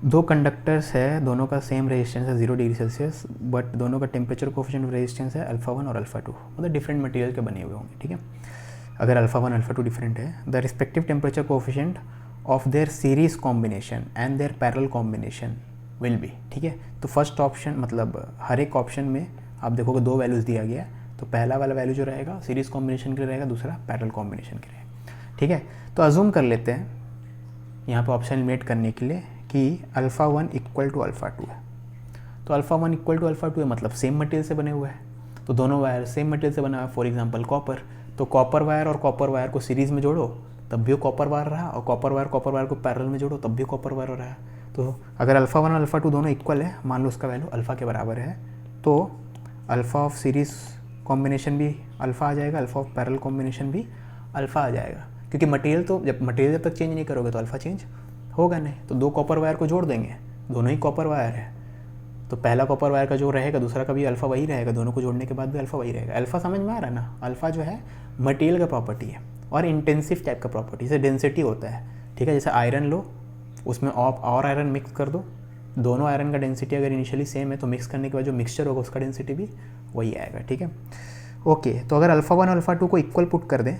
दो कंडक्टर्स है, दोनों का सेम रेजिस्टेंस है 0 डिग्री सेल्सियस, बट दोनों का टेम्परेचर कोफिशिएंट ऑफ रेजिस्टेंस है अल्फ़ा 1 और अल्फ़ा 2, मतलब डिफरेंट मटेरियल के बने हुए होंगे, ठीक है। अगर अल्फ़ा 1 अल्फ़ा 2 डिफरेंट है, the respective temperature coefficient of their series combination and their parallel combination will be, ठीक है। तो फर्स्ट ऑप्शन मतलब हर एक ऑप्शन में आप देखोगे दो वैल्यूज़ दिया गया है, तो पहला वाला वैल्यू जो रहेगा सीरीज कॉम्बिनेशन के लिए रहेगा, दूसरा पैरेलल कॉम्बिनेशन के लिए, ठीक है। तो अज्यूम कर लेते हैं यहाँ पे ऑप्शन एलिमिनेट करने के लिए कि अल्फ़ा 1 इक्वल टू अल्फ़ा 2 है। तो अल्फ़ा 1 इक्वल टू अल्फ़ा 2 है, मतलब सेम मटेरियल से बने हुए हैं, तो दोनों वायर सेम मटेरियल से बना हुआ है, फॉर एग्जांपल कॉपर। तो कॉपर वायर और कॉपर वायर को सीरीज़ में जोड़ो तब भी वो कॉपर वायर रहा, और कॉपर वायर को पैरेलल में जोड़ो तब भी कॉपर वायर रहा। तो अगर अल्फ़ा 1 और अल्फ़ा 2 दोनों इक्वल है, मान लो उसका वैल्यू अल्फ़ा के बराबर है, तो अल्फ़ा ऑफ सीरीज़ कॉम्बिनेशन भी अल्फ़ा आ जाएगा, अल्फ़ा ऑफ पैरेलल कॉम्बिनेशन भी अल्फ़ा आ जाएगा, क्योंकि मटेरियल जब तक चेंज नहीं करोगे तो अल्फ़ा चेंज होगा नहीं। तो दो कॉपर वायर को जोड़ देंगे, दोनों ही कॉपर वायर है, तो पहला कॉपर वायर का जो रहेगा दूसरा का भी अल्फ़ा वही रहेगा, दोनों को जोड़ने के बाद भी अल्फ़ा वही रहेगा। अल्फ़ा समझ में आ रहा है ना, अल्फ़ा जो है मटेरियल का प्रॉपर्टी है और इंटेंसिव टाइप का प्रॉपर्टी, जैसे डेंसिटी होता है, ठीक है। जैसे आयरन लो, उसमें और आयरन मिक्स कर दो, दोनों आयरन का डेंसिटी अगर इनिशियली सेम है तो मिक्स करने के बाद जो मिक्सचर होगा उसका डेंसिटी भी वही आएगा, ठीक है। ओके, तो अगर अल्फ़ा 1 अल्फ़ा 2 को इक्वल पुट कर दें,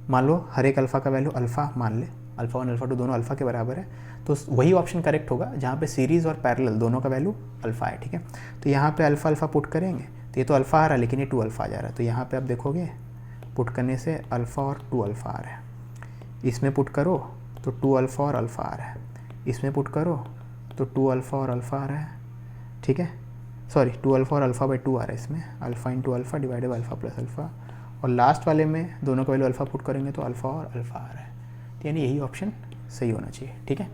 मान लो हर एक अल्फ़ा का वैल्यू अल्फ़ा मान ले, अल्फ़ा 1 अल्फ़ा 2 दोनों अल्फ़ा के बराबर है, तो वही ऑप्शन करेक्ट होगा जहाँ पे सीरीज़ और पैरेलल दोनों का वैल्यू अल्फ़ा है, ठीक है। तो यहाँ पे अल्फ़ा अल्फ़ा पुट करेंगे तो ये तो अल्फ़ा आ रहा है, लेकिन ये 2 अल्फ़ा आ जा रहा है, तो यहाँ पे आप देखोगे पुट करने से अल्फ़ा और 2 अल्फ़ा आ रहा है, इसमें पुट करो तो 2 अल्फ़ा और अल्फ़ा आ रहा है, इसमें पुट करो तो 2 अल्फ़ा और अल्फ़ा आ रहा है, ठीक है। सॉरी 2 अल्फ़ा और अल्फ़ा बाई 2 आ रहा है इसमें, alpha into alpha divided by alpha plus alpha, और लास्ट वाले में दोनों का वैल्यू अल्फ़ा पुट करेंगे तो अल्फ़ा और अल्फ़ा आ रहा है, तो यानी यही ऑप्शन सही होना चाहिए, ठीक है।